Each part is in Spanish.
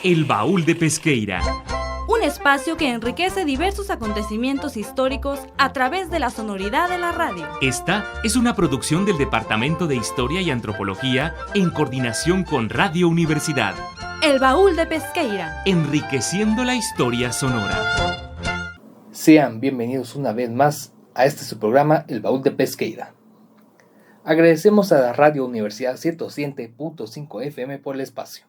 El Baúl de Pesqueira. Un espacio que enriquece diversos acontecimientos históricos a través de la sonoridad de la radio. Esta es una producción del Departamento de Historia y Antropología en coordinación con Radio Universidad. El Baúl de Pesqueira. Enriqueciendo la historia sonora. Sean bienvenidos una vez más a su programa El Baúl de Pesqueira. Agradecemos a la Radio Universidad 107.5 FM por el espacio.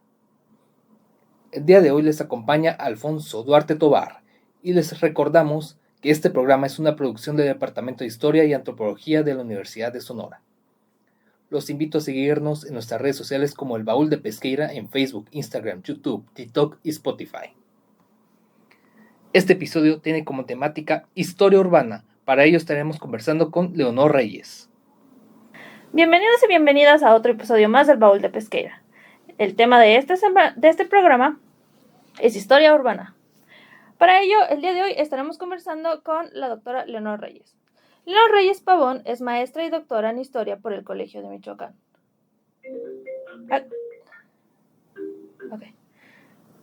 El día de hoy les acompaña Alfonso Duarte Tobar y les recordamos que este programa es una producción del Departamento de Historia y Antropología de la Universidad de Sonora. Los invito a seguirnos en nuestras redes sociales como El Baúl de Pesqueira en Facebook, Instagram, YouTube, TikTok y Spotify. Este episodio tiene como temática Historia Urbana. Para ello estaremos conversando con Leonor Reyes. Bienvenidos y bienvenidas a otro episodio más del Baúl de Pesqueira. El tema de este programa es Historia Urbana. Para ello, el día de hoy estaremos conversando con la doctora Leonor Reyes. Leonor Reyes Pavón es maestra y doctora en Historia por el Colegio de Michoacán.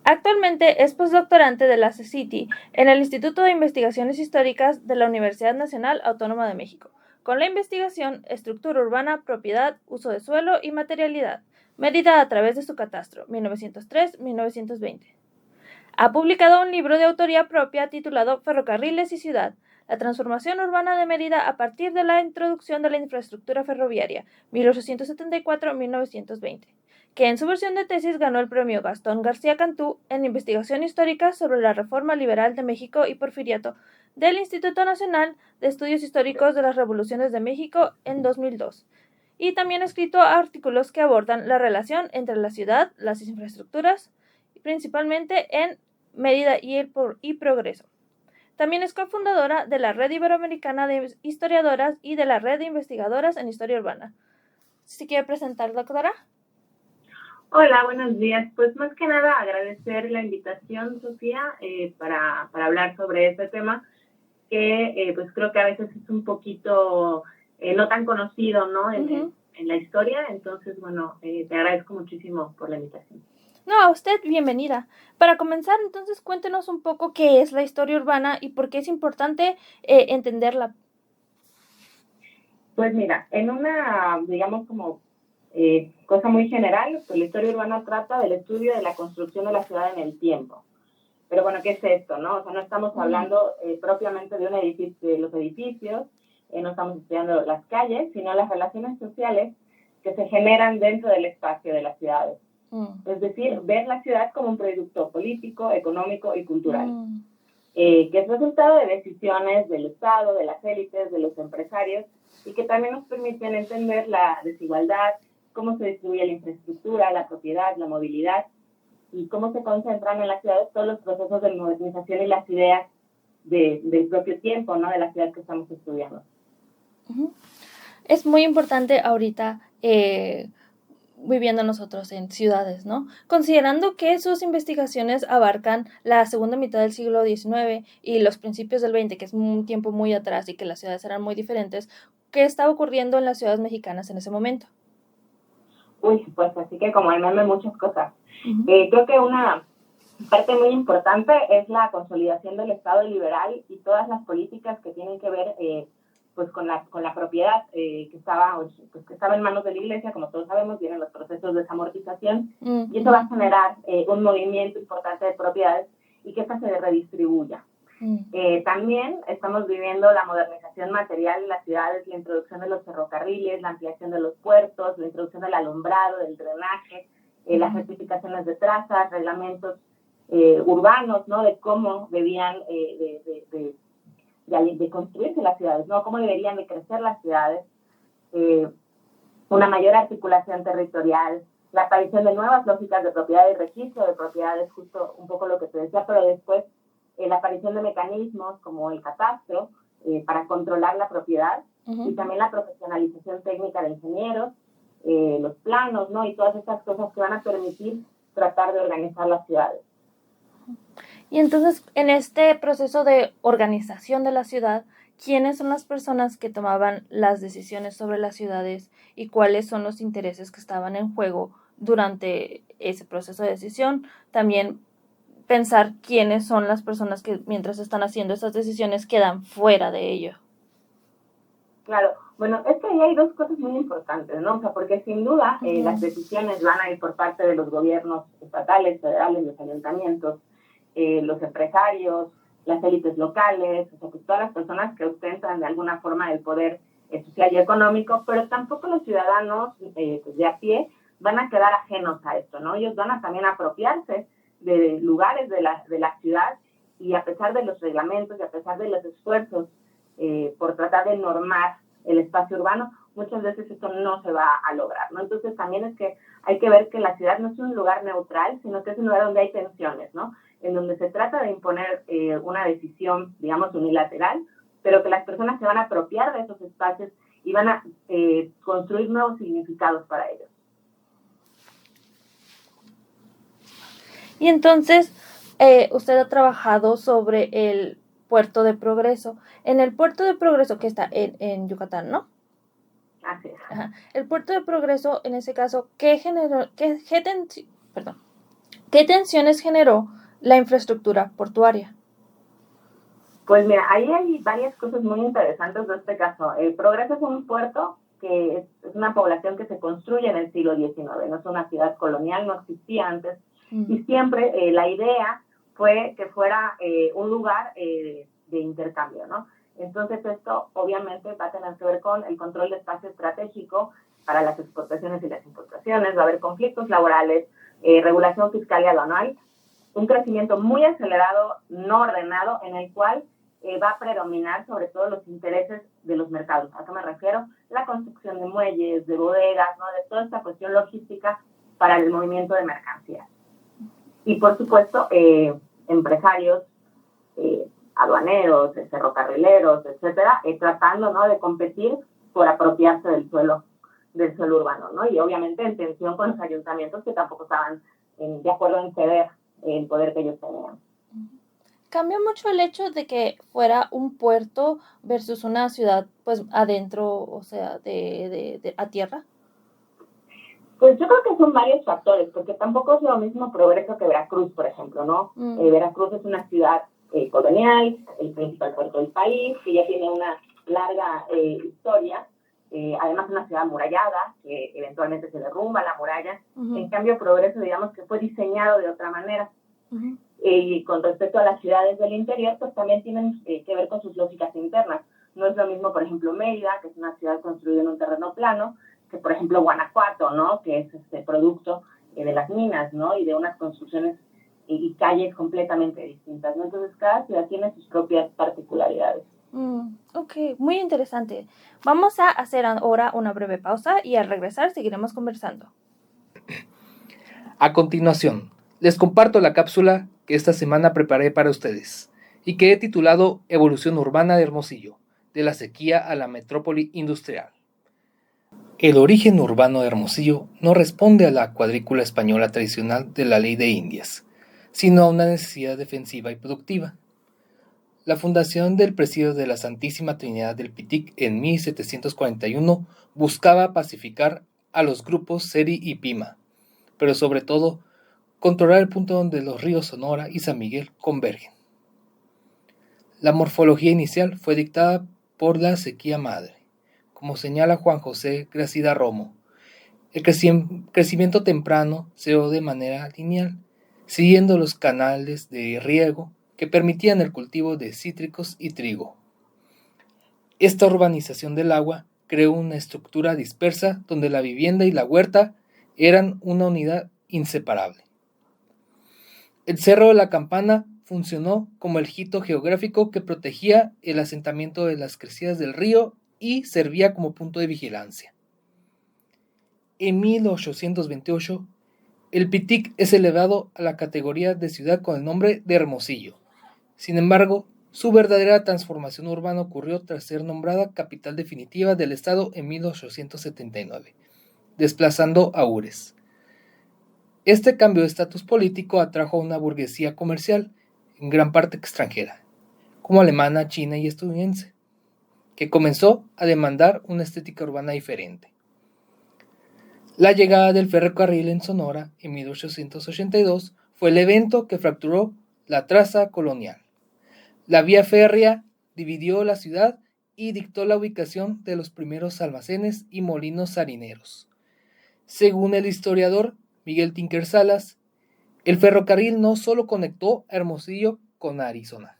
Actualmente es postdoctorante de la CECITI en el Instituto de Investigaciones Históricas de la Universidad Nacional Autónoma de México, con la investigación Estructura Urbana, Propiedad, Uso de Suelo y Materialidad, medida a través de su catastro, 1903-1920. Ha publicado un libro de autoría propia titulado Ferrocarriles y Ciudad, la transformación urbana de Mérida a partir de la introducción de la infraestructura ferroviaria, 1874-1920, que en su versión de tesis ganó el premio Gastón García Cantú en investigación histórica sobre la Reforma Liberal de México y Porfiriato del Instituto Nacional de Estudios Históricos de las Revoluciones de México en 2002. Y también ha escrito artículos que abordan la relación entre la ciudad, las infraestructuras, principalmente en Mérida y Progreso. También es cofundadora de la Red Iberoamericana de Historiadoras y de la Red de Investigadoras en Historia Urbana. ¿Sí quiere presentar, doctora? Hola, buenos días. Pues más que nada agradecer la invitación, Sofía, para hablar sobre este tema que pues creo que a veces es un poquito no tan conocido, ¿no? En la historia. Entonces, bueno, te agradezco muchísimo por la invitación. No, a usted, bienvenida. Para comenzar, entonces, cuéntenos un poco qué es la historia urbana y por qué es importante entenderla. Pues mira, en una, digamos, como cosa muy general, pues la historia urbana trata del estudio de la construcción de la ciudad en el tiempo. Pero bueno, ¿qué es esto, no? O sea, no estamos hablando propiamente de un edificio, de los edificios, no estamos estudiando las calles, sino las relaciones sociales que se generan dentro del espacio de las ciudades. Es decir, ver la ciudad como un producto político, económico y cultural, que es resultado de decisiones del Estado, de las élites, de los empresarios, y que también nos permiten entender la desigualdad, cómo se distribuye la infraestructura, la propiedad, la movilidad, y cómo se concentran en las ciudades todos los procesos de modernización y las ideas del propio tiempo, ¿no? De la ciudad que estamos estudiando. Es muy importante ahorita viviendo nosotros en ciudades, ¿no? Considerando que sus investigaciones abarcan la segunda mitad del siglo XIX y los principios del XX, que es un tiempo muy atrás y que las ciudades eran muy diferentes, ¿qué estaba ocurriendo en las ciudades mexicanas en ese momento? Uy, pues así que como el meme, muchas cosas. Creo que una parte muy importante es la consolidación del Estado liberal y todas las políticas que tienen que ver pues con la propiedad que estaba en manos de la Iglesia. Como todos sabemos, vienen los procesos de desamortización y eso va a generar un movimiento importante de propiedades y que esta se redistribuya. También estamos viviendo la modernización material en las ciudades, la introducción de los ferrocarriles, la ampliación de los puertos, la introducción del alumbrado, del drenaje, las rectificaciones de trazas, reglamentos urbanos, ¿no? De cómo debían de construirse las ciudades, ¿no? Cómo deberían de crecer las ciudades, una mayor articulación territorial, la aparición de nuevas lógicas de propiedad y registro de propiedades, justo un poco lo que te decía, pero después la aparición de mecanismos como el catastro para controlar la propiedad y también la profesionalización técnica de ingenieros, los planos, ¿no? Y todas estas cosas que van a permitir tratar de organizar las ciudades. Y entonces, en este proceso de organización de la ciudad, ¿quiénes son las personas que tomaban las decisiones sobre las ciudades y cuáles son los intereses que estaban en juego durante ese proceso de decisión, también pensar quiénes son las personas que mientras están haciendo estas decisiones quedan fuera de ello. Claro, bueno, es que ahí hay dos cosas muy importantes, ¿no? O sea, porque sin duda las decisiones van a ir por parte de los gobiernos estatales, federales, los ayuntamientos, los empresarios, las élites locales, o sea, pues todas las personas que ostentan de alguna forma el poder social y económico, pero tampoco los ciudadanos pues de a pie van a quedar ajenos a esto, ¿no? Ellos van a también apropiarse de lugares de la ciudad, y a pesar de los reglamentos y a pesar de los esfuerzos por tratar de normar el espacio urbano, muchas veces esto no se va a lograr, ¿no? Entonces también es que hay que ver que la ciudad no es un lugar neutral, sino que es un lugar donde hay tensiones, ¿no? En donde se trata de imponer una decisión, digamos, unilateral, pero que las personas se van a apropiar de esos espacios y van a construir nuevos significados para ellos. Y entonces, usted ha trabajado sobre el Puerto de Progreso. En el Puerto de Progreso, que está en Yucatán, ¿no? Así es. Ajá. El Puerto de Progreso, en ese caso, ¿qué tensiones generó la infraestructura portuaria? Pues mira, ahí hay varias cosas muy interesantes de este caso. El Progreso es un puerto que es una población que se construye en el siglo XIX, no es una ciudad colonial, no existía antes, y siempre la idea fue que fuera un lugar de intercambio, ¿no? Entonces esto obviamente va a tener que ver con el control de espacio estratégico para las exportaciones y las importaciones, va a haber conflictos laborales, regulación fiscal y aduanal, un crecimiento muy acelerado, no ordenado, en el cual va a predominar sobre todo los intereses de los mercados. ¿A qué me refiero? La construcción de muelles, de bodegas, ¿no? De toda esta cuestión logística para el movimiento de mercancías. Y por supuesto, empresarios, aduaneros, ferrocarrileros, etcétera, tratando, ¿no?, de competir por apropiarse del suelo urbano, ¿no? Y obviamente en tensión con los ayuntamientos, que tampoco estaban de acuerdo en ceder el poder que ellos tenían. ¿Cambia mucho el hecho de que fuera un puerto versus una ciudad, pues, adentro, o sea, a tierra? Pues yo creo que son varios factores, porque tampoco es lo mismo Progreso que Veracruz, por ejemplo, ¿no? Veracruz es una ciudad colonial, el principal puerto del país, que ya tiene una larga historia, además una ciudad amurallada, que eventualmente se derrumba la muralla. En cambio, Progreso, digamos que fue diseñado de otra manera. Y con respecto a las ciudades del interior, pues también tienen que ver con sus lógicas internas. No es lo mismo, por ejemplo, Mérida, que es una ciudad construida en un terreno plano, que por ejemplo Guanajuato, ¿no?, que es producto de las minas, ¿no?, y de unas construcciones y calles completamente distintas, ¿no? Entonces cada ciudad tiene sus propias particularidades. Ok, muy interesante. Vamos a hacer ahora una breve pausa y al regresar seguiremos conversando. A continuación, les comparto la cápsula que esta semana preparé para ustedes y que he titulado Evolución Urbana de Hermosillo, de la sequía a la metrópoli industrial. El origen urbano de Hermosillo no responde a la cuadrícula española tradicional de la Ley de Indias, sino a una necesidad defensiva y productiva. La fundación del Presidio de la Santísima Trinidad del Pitic en 1741 buscaba pacificar a los grupos Seri y Pima, pero sobre todo controlar el punto donde los ríos Sonora y San Miguel convergen. La morfología inicial fue dictada por la sequía madre, como señala Juan José Gracida Romo. El crecimiento temprano se dio de manera lineal, siguiendo los canales de riego que permitían el cultivo de cítricos y trigo. Esta urbanización del agua creó una estructura dispersa donde la vivienda y la huerta eran una unidad inseparable. El Cerro de la Campana funcionó como el hito geográfico que protegía el asentamiento de las crecidas del río y servía como punto de vigilancia. En 1828, el Pitic es elevado a la categoría de ciudad con el nombre de Hermosillo. Sin embargo, su verdadera transformación urbana ocurrió tras ser nombrada capital definitiva del estado en 1879, desplazando a Ures. Este cambio de estatus político atrajo a una burguesía comercial, en gran parte extranjera, como alemana, china y estadounidense, que comenzó a demandar una estética urbana diferente. La llegada del ferrocarril en Sonora en 1882 fue el evento que fracturó la traza colonial. La vía férrea dividió la ciudad y dictó la ubicación de los primeros almacenes y molinos harineros. Según el historiador Miguel Tinker Salas, el ferrocarril no solo conectó a Hermosillo con Arizona,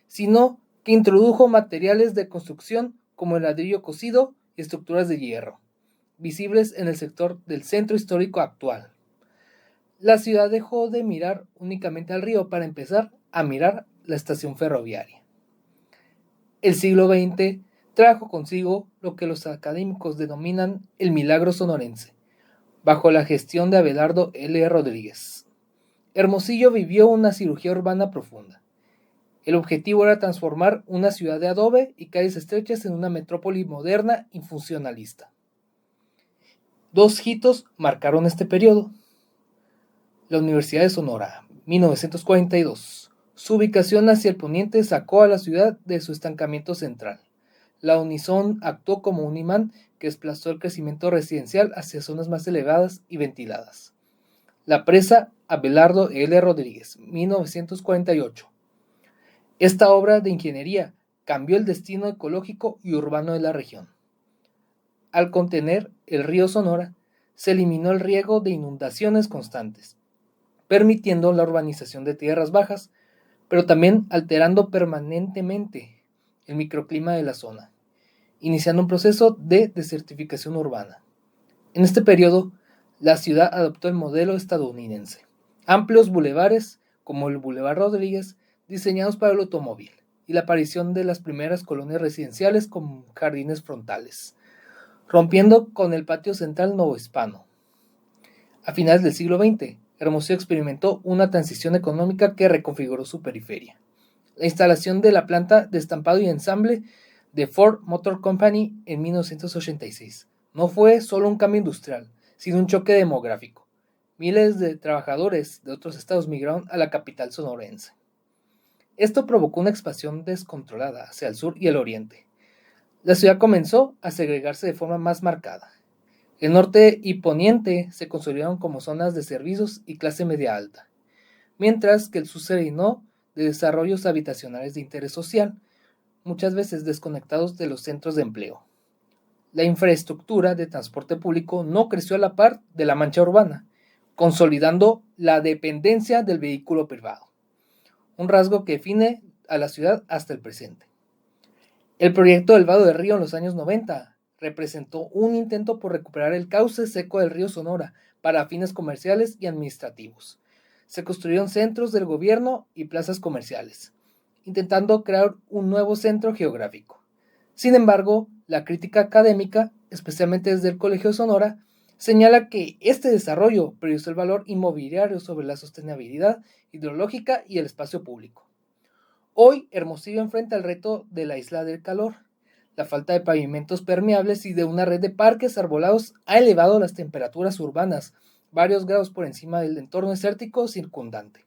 sino que introdujo materiales de construcción como el ladrillo cocido y estructuras de hierro, visibles en el sector del centro histórico actual. La ciudad dejó de mirar únicamente al río para empezar a mirar la estación ferroviaria. El siglo XX trajo consigo lo que los académicos denominan el milagro sonorense, bajo la gestión de Abelardo L. Rodríguez. Hermosillo vivió una cirugía urbana profunda. El objetivo era transformar una ciudad de adobe y calles estrechas en una metrópoli moderna y funcionalista. Dos hitos marcaron este periodo. La Universidad de Sonora, 1942. Su ubicación hacia el poniente sacó a la ciudad de su estancamiento central. La Unison actuó como un imán que desplazó el crecimiento residencial hacia zonas más elevadas y ventiladas. La presa Abelardo L. Rodríguez, 1948. Esta obra de ingeniería cambió el destino ecológico y urbano de la región. Al contener el río Sonora, se eliminó el riesgo de inundaciones constantes, permitiendo la urbanización de tierras bajas, pero también alterando permanentemente el microclima de la zona, iniciando un proceso de desertificación urbana. En este periodo, la ciudad adoptó el modelo estadounidense. Amplios bulevares, como el Boulevard Rodríguez, diseñados para el automóvil, y la aparición de las primeras colonias residenciales con jardines frontales, rompiendo con el patio central novohispano. A finales del siglo XX, Hermosillo experimentó una transición económica que reconfiguró su periferia. La instalación de la planta de estampado y ensamble de Ford Motor Company en 1986 no fue solo un cambio industrial, sino un choque demográfico. Miles de trabajadores de otros estados migraron a la capital sonorense. Esto provocó una expansión descontrolada hacia el sur y el oriente. La ciudad comenzó a segregarse de forma más marcada. El norte y poniente se consolidaron como zonas de servicios y clase media alta, mientras que el sur se llenó de desarrollos habitacionales de interés social, muchas veces desconectados de los centros de empleo. La infraestructura de transporte público no creció a la par de la mancha urbana, consolidando la dependencia del vehículo privado, un rasgo que define a la ciudad hasta el presente. El proyecto del Vado del Río en los años 90 representó un intento por recuperar el cauce seco del río Sonora para fines comerciales y administrativos. Se construyeron centros del gobierno y plazas comerciales, intentando crear un nuevo centro geográfico. Sin embargo, la crítica académica, especialmente desde el Colegio de Sonora, señala que este desarrollo priorizó el valor inmobiliario sobre la sostenibilidad hidrológica y el espacio público. Hoy, Hermosillo enfrenta el reto de la isla del calor. La falta de pavimentos permeables y de una red de parques arbolados ha elevado las temperaturas urbanas varios grados por encima del entorno desértico circundante.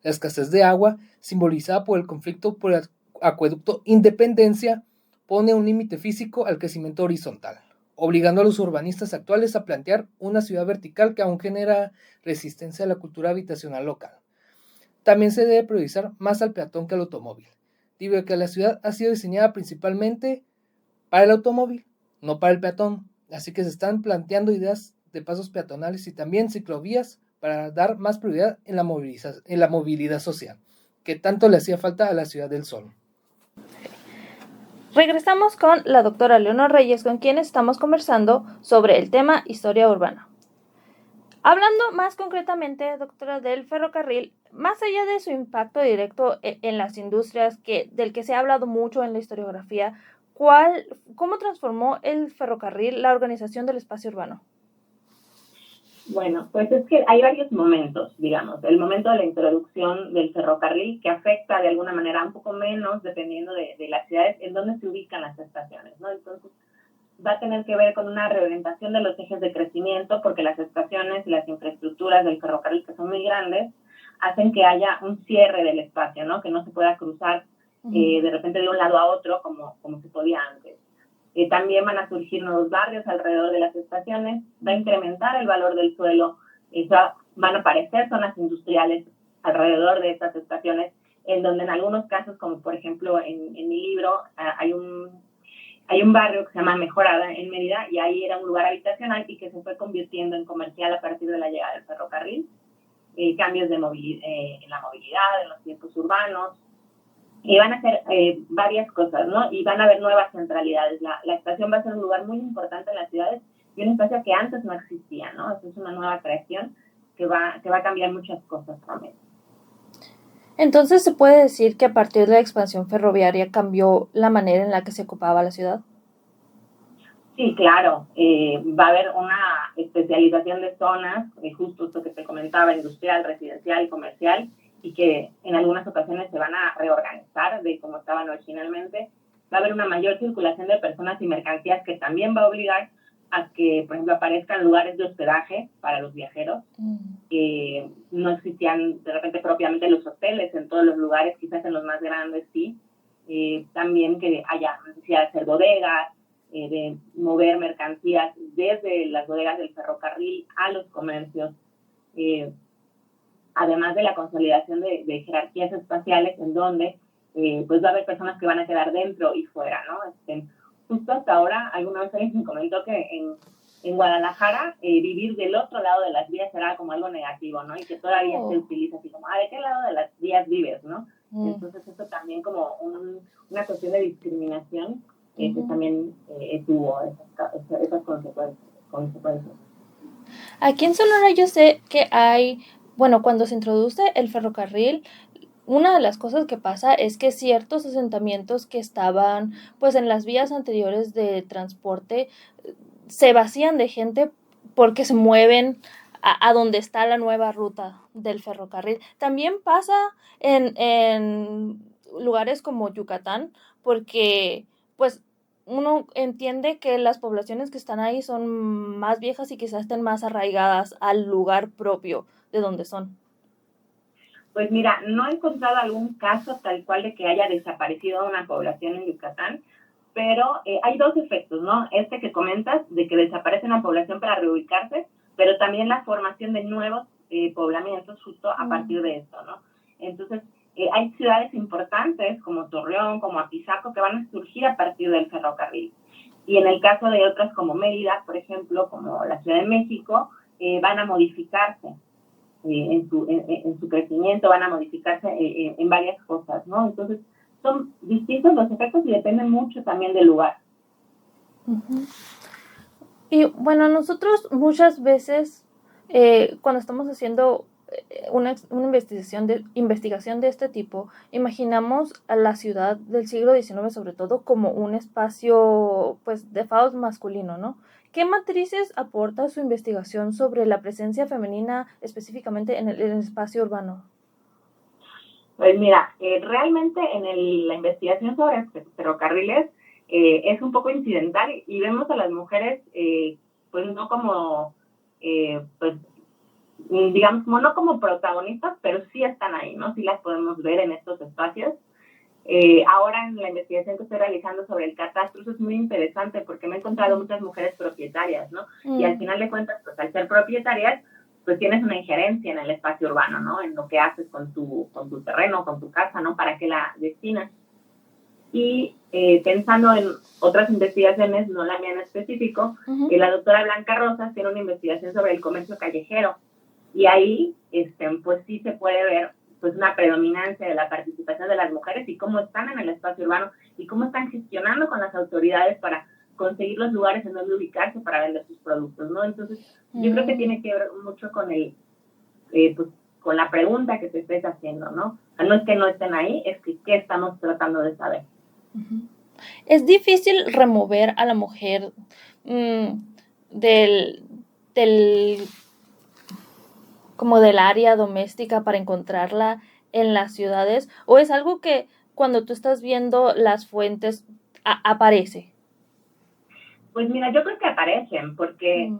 La escasez de agua, simbolizada por el conflicto por el acueducto Independencia, pone un límite físico al crecimiento horizontal, obligando a los urbanistas actuales a plantear una ciudad vertical que aún genera resistencia a la cultura habitacional local. También se debe priorizar más al peatón que al automóvil, debido a que la ciudad ha sido diseñada principalmente para el automóvil, no para el peatón, así que se están planteando ideas de pasos peatonales y también ciclovías para dar más prioridad en la movilidad social, que tanto le hacía falta a la Ciudad del Sol. Regresamos con la doctora Leonor Reyes, con quien estamos conversando sobre el tema historia urbana. Hablando más concretamente, doctora, del ferrocarril, más allá de su impacto directo en las industrias, del que se ha hablado mucho en la historiografía, ¿cómo transformó el ferrocarril la organización del espacio urbano? Bueno, pues es que hay varios momentos, digamos. El momento de la introducción del ferrocarril, que afecta de alguna manera un poco menos, dependiendo de las ciudades, en donde se ubican las estaciones, ¿no? Entonces, va a tener que ver con una reorientación de los ejes de crecimiento, porque las estaciones y las infraestructuras del ferrocarril, que son muy grandes, hacen que haya un cierre del espacio, ¿no? Que no se pueda cruzar de repente de un lado a otro como se podía antes. También van a surgir nuevos barrios alrededor de las estaciones, va a incrementar el valor del suelo, van a aparecer zonas industriales alrededor de estas estaciones, en donde en algunos casos, como por ejemplo en mi libro, hay un barrio que se llama Mejorada en Mérida, y ahí era un lugar habitacional y que se fue convirtiendo en comercial a partir de la llegada del ferrocarril, cambios de en la movilidad, en los tiempos urbanos, y van a hacer varias cosas, ¿no? Y van a haber nuevas centralidades. La estación va a ser un lugar muy importante en las ciudades y un espacio que antes no existía, ¿no? Eso es una nueva creación que va a cambiar muchas cosas también. Entonces, ¿se puede decir que a partir de la expansión ferroviaria cambió la manera en la que se ocupaba la ciudad? Sí, claro. Va a haber una especialización de zonas, justo esto que te comentaba, industrial, residencial, comercial, y que en algunas ocasiones se van a reorganizar de como estaban originalmente. Va a haber una mayor circulación de personas y mercancías que también va a obligar a que, por ejemplo, aparezcan lugares de hospedaje para los viajeros. No existían de repente propiamente los hoteles en todos los lugares, quizás en los más grandes sí. También que haya necesidad de hacer bodegas, de mover mercancías desde las bodegas del ferrocarril a los comercios. Además de la consolidación de jerarquías espaciales en donde pues va a haber personas que van a quedar dentro y fuera, ¿no? Justo hasta ahora, alguna vez alguien me comentó que en Guadalajara vivir del otro lado de las vías era como algo negativo, ¿no? Y que todavía se utiliza así como, ¿de qué lado de las vías vives, no? Entonces eso también como una cuestión de discriminación que también tuvo esas consecuencias. Aquí en Sonora yo sé que hay, bueno, cuando se introduce el ferrocarril, una de las cosas que pasa es que ciertos asentamientos que estaban pues en las vías anteriores de transporte se vacían de gente porque se mueven a donde está la nueva ruta del ferrocarril. También pasa en lugares como Yucatán, porque pues uno entiende que las poblaciones que están ahí son más viejas y quizás estén más arraigadas al lugar propio de donde son. Pues mira, no he encontrado algún caso tal cual de que haya desaparecido una población en Yucatán, pero hay dos efectos, ¿no? Este que comentas, de que desaparece una población para reubicarse, pero también la formación de nuevos poblamientos justo a partir de esto, ¿no? Entonces, hay ciudades importantes como Torreón, como Apizaco, que van a surgir a partir del ferrocarril. Y en el caso de otras como Mérida, por ejemplo, como la Ciudad de México, van a modificarse. En su crecimiento, van a modificarse en varias cosas, ¿no? Entonces, son distintos los efectos y dependen mucho también del lugar. Uh-huh. Y bueno, nosotros muchas veces, cuando estamos haciendo una investigación de este tipo, imaginamos a la ciudad del siglo XIX, sobre todo, como un espacio, pues, de fados masculino, ¿no? ¿Qué matrices aporta su investigación sobre la presencia femenina específicamente en el espacio urbano? Pues mira, realmente en la investigación sobre ferrocarriles es un poco incidental y vemos a las mujeres pues no como, pues digamos, como no como protagonistas, pero sí están ahí, ¿no? Sí las podemos ver en estos espacios. Ahora en la investigación que estoy realizando sobre el catastro, eso es muy interesante porque me he encontrado muchas mujeres propietarias, ¿no? Y al final de cuentas, pues al ser propietarias, pues tienes una injerencia en el espacio urbano, ¿no? En lo que haces con tu terreno, con tu casa, ¿no? Para qué la destinas. Y pensando en otras investigaciones, no la mía en específico, la doctora Blanca Rosas tiene una investigación sobre el comercio callejero. Y ahí, pues sí se puede ver pues una predominancia de la participación de las mujeres y cómo están en el espacio urbano y cómo están gestionando con las autoridades para conseguir los lugares en donde ubicarse para vender sus productos, ¿no? Entonces, yo creo que tiene que ver mucho con pues, con la pregunta que te estés haciendo, ¿no? O sea, no es que no estén ahí, es que ¿qué estamos tratando de saber? Es difícil remover a la mujer como del área doméstica para encontrarla en las ciudades, o es algo que cuando tú estás viendo las fuentes aparece? Pues mira, yo creo que aparecen porque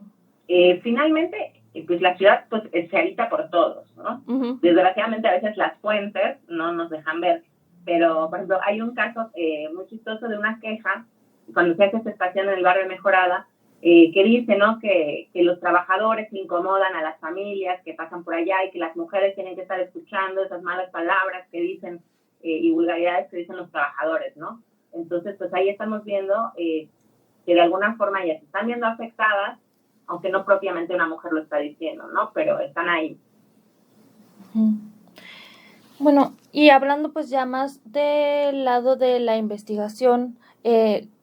finalmente pues la ciudad pues se habita por todos, ¿no? Desgraciadamente a veces las fuentes no nos dejan ver, pero por ejemplo hay un caso muy chistoso de una queja cuando se hace esta estación en el barrio Mejorada, que dice, ¿no?, que los trabajadores incomodan a las familias que pasan por allá y que las mujeres tienen que estar escuchando esas malas palabras que dicen y vulgaridades que dicen los trabajadores, ¿no? Entonces, pues ahí estamos viendo que de alguna forma ya se están viendo afectadas, aunque no propiamente una mujer lo está diciendo, ¿no? Pero están ahí. Bueno, y hablando pues ya más del lado de la investigación,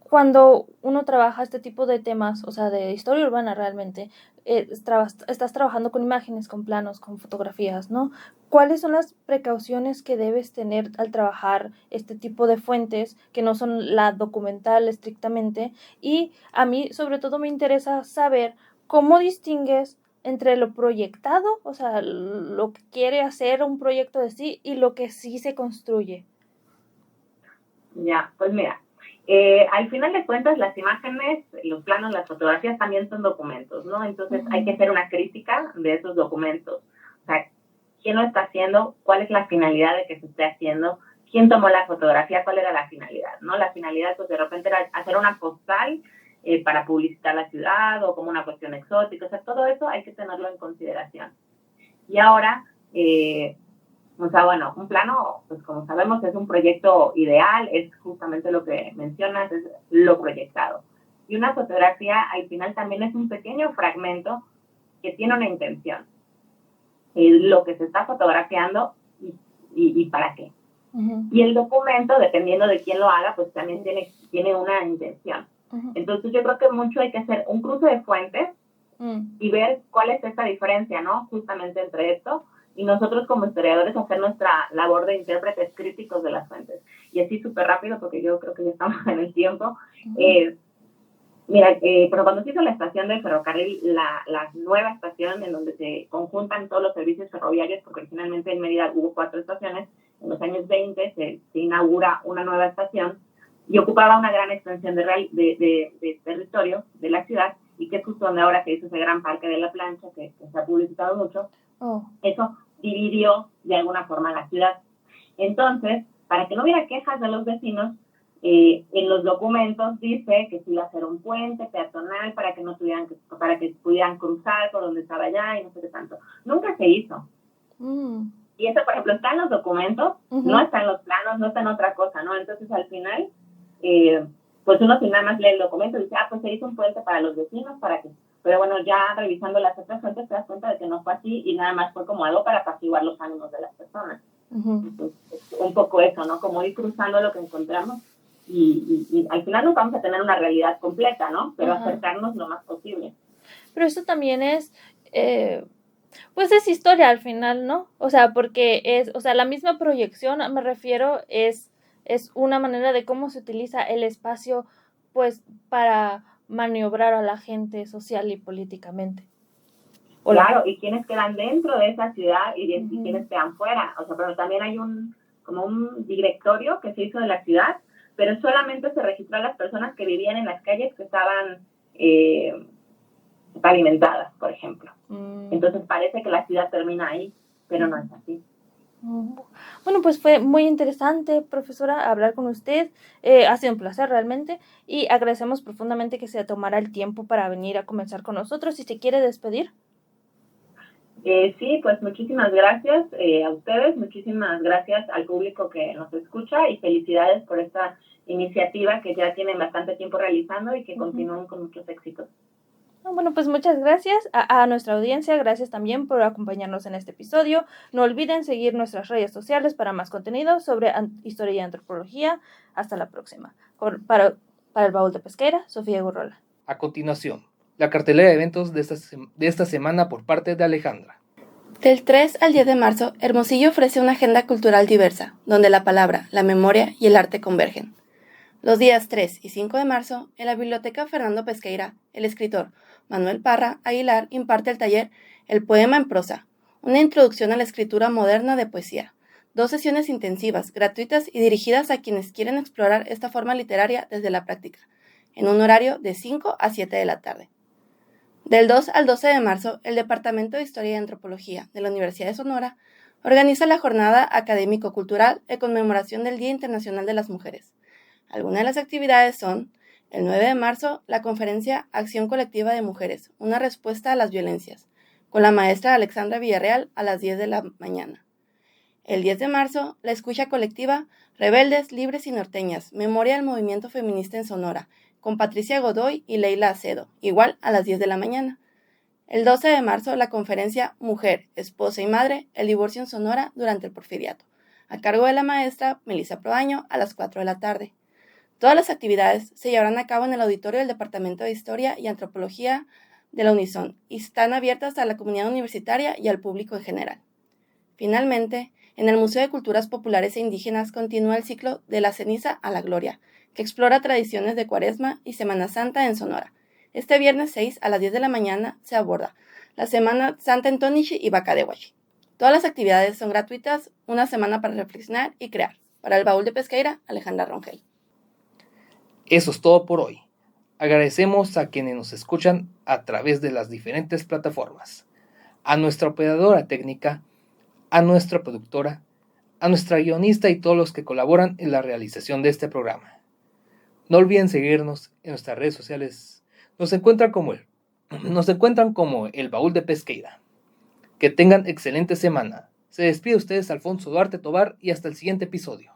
cuando uno trabaja este tipo de temas, o sea, de historia urbana realmente, estás trabajando con imágenes, con planos, con fotografías, ¿no? ¿Cuáles son las precauciones que debes tener al trabajar este tipo de fuentes que no son la documental estrictamente? Y a mí, sobre todo, me interesa saber cómo distingues entre lo proyectado, o sea, lo que quiere hacer un proyecto de sí y lo que sí se construye. Ya, pues mira, al final de cuentas las imágenes, los planos, las fotografías también son documentos, ¿no? Entonces hay que hacer una crítica de esos documentos. O sea, ¿quién lo está haciendo? ¿Cuál es la finalidad de que se esté haciendo? ¿Quién tomó la fotografía? ¿Cuál era la finalidad? ¿No? La finalidad, pues de repente era hacer una postal para publicitar la ciudad o como una cuestión exótica. O sea, todo eso hay que tenerlo en consideración. Y ahora, o sea, bueno, un plano, pues como sabemos, es un proyecto ideal, es justamente lo que mencionas, es lo proyectado. Y una fotografía, al final, también es un pequeño fragmento que tiene una intención. Lo que se está fotografiando y para qué. Uh-huh. Y el documento, dependiendo de quién lo haga, pues también tiene una intención. Uh-huh. Entonces yo creo que mucho hay que hacer un cruce de fuentes y ver cuál es esta diferencia, ¿no? Justamente entre esto y nosotros como historiadores hacer nuestra labor de intérpretes críticos de las fuentes. Y así súper rápido, porque yo creo que ya estamos en el tiempo. Uh-huh. Mira, pero cuando se hizo la estación del ferrocarril, la nueva estación en donde se conjuntan todos los servicios ferroviarios, porque originalmente en Mérida hubo 4 estaciones, en los años 20 se inaugura una nueva estación y ocupaba una gran extensión de territorio de la ciudad, y que es justo donde ahora se hizo ese gran parque de la plancha, que se ha publicitado mucho. Oh. Eso dividió de alguna forma la ciudad. Entonces, para que no hubiera quejas de los vecinos, en los documentos dice que se iba a hacer un puente peatonal para que para que pudieran cruzar por donde estaba allá y no sé qué tanto. Nunca se hizo. Y eso, por ejemplo, está en los documentos, no está en los planos, no está en otra cosa, ¿no? Entonces, al final, pues uno si nada más lee el documento y dice, pues se hizo un puente para los vecinos, ¿para qué? Pero bueno, ya revisando las otras fuentes te das cuenta de que no fue así y nada más fue como algo para apaciguar los ánimos de las personas. Entonces, un poco eso, ¿no? Como ir cruzando lo que encontramos y al final no vamos a tener una realidad completa, ¿no? Pero acercarnos lo más posible. Pero eso también es, pues es historia al final, ¿no? O sea, porque la misma proyección, me refiero, es una manera de cómo se utiliza el espacio, pues, para maniobrar a la gente social y políticamente. Claro, y quienes quedan dentro de esa ciudad y quienes quedan fuera. O sea, pero también hay como un directorio que se hizo de la ciudad, pero solamente se registró a las personas que vivían en las calles que estaban pavimentadas, por ejemplo. Entonces parece que la ciudad termina ahí, pero no es así. Bueno, pues fue muy interesante, profesora, hablar con usted. Ha sido un placer realmente y agradecemos profundamente que se tomara el tiempo para venir a conversar con nosotros. Si se quiere despedir. Sí, pues muchísimas gracias a ustedes, muchísimas gracias al público que nos escucha y felicidades por esta iniciativa que ya tienen bastante tiempo realizando y que continúen con muchos éxitos. Bueno, pues muchas gracias a nuestra audiencia, gracias también por acompañarnos en este episodio. No olviden seguir nuestras redes sociales para más contenido sobre historia y antropología. Hasta la próxima. Para el Baúl de Pesqueira, Sofía Gurrola. A continuación, la cartelera de eventos de esta semana por parte de Alejandra. Del 3 al 10 de marzo, Hermosillo ofrece una agenda cultural diversa, donde la palabra, la memoria y el arte convergen. Los días 3 y 5 de marzo, en la Biblioteca Fernando Pesqueira, el escritor Manuel Parra Aguilar imparte el taller El poema en prosa, una introducción a la escritura moderna de poesía. 2 sesiones intensivas, gratuitas y dirigidas a quienes quieren explorar esta forma literaria desde la práctica, en un horario de 5 a 7 de la tarde. Del 2 al 12 de marzo, el Departamento de Historia y Antropología de la Universidad de Sonora organiza la jornada académico-cultural en conmemoración del Día Internacional de las Mujeres. Algunas de las actividades son El 9 de marzo, la conferencia Acción Colectiva de Mujeres, una respuesta a las violencias, con la maestra Alexandra Villarreal a las 10 de la mañana. El 10 de marzo, la escucha colectiva Rebeldes, Libres y Norteñas, Memoria del Movimiento Feminista en Sonora, con Patricia Godoy y Leila Acedo, igual a las 10 de la mañana. El 12 de marzo, la conferencia Mujer, Esposa y Madre, el divorcio en Sonora durante el Porfiriato, a cargo de la maestra Melissa Proaño a las 4 de la tarde. Todas las actividades se llevarán a cabo en el auditorio del Departamento de Historia y Antropología de la Unison y están abiertas a la comunidad universitaria y al público en general. Finalmente, en el Museo de Culturas Populares e Indígenas continúa el ciclo De la Ceniza a la Gloria, que explora tradiciones de Cuaresma y Semana Santa en Sonora. Este viernes 6 a las 10 de la mañana se aborda la Semana Santa en Tonichi y Bacadehuachi. Todas las actividades son gratuitas, una semana para reflexionar y crear. Para el Baúl de Pesqueira, Alejandra Rongel. Eso es todo por hoy. Agradecemos a quienes nos escuchan a través de las diferentes plataformas, a nuestra operadora técnica, a nuestra productora, a nuestra guionista y todos los que colaboran en la realización de este programa. No olviden seguirnos en nuestras redes sociales. Nos encuentran como el Baúl de Pesqueira. Que tengan excelente semana. Se despide ustedes Alfonso Duarte Tobar y hasta el siguiente episodio.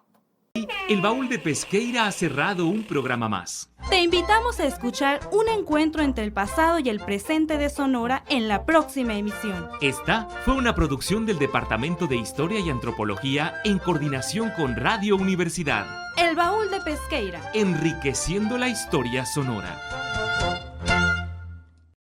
El Baúl de Pesqueira ha cerrado un programa más. Te invitamos a escuchar un encuentro entre el pasado y el presente de Sonora en la próxima emisión. Esta fue una producción del Departamento de Historia y Antropología en coordinación con Radio Universidad. El Baúl de Pesqueira. Enriqueciendo la historia sonora.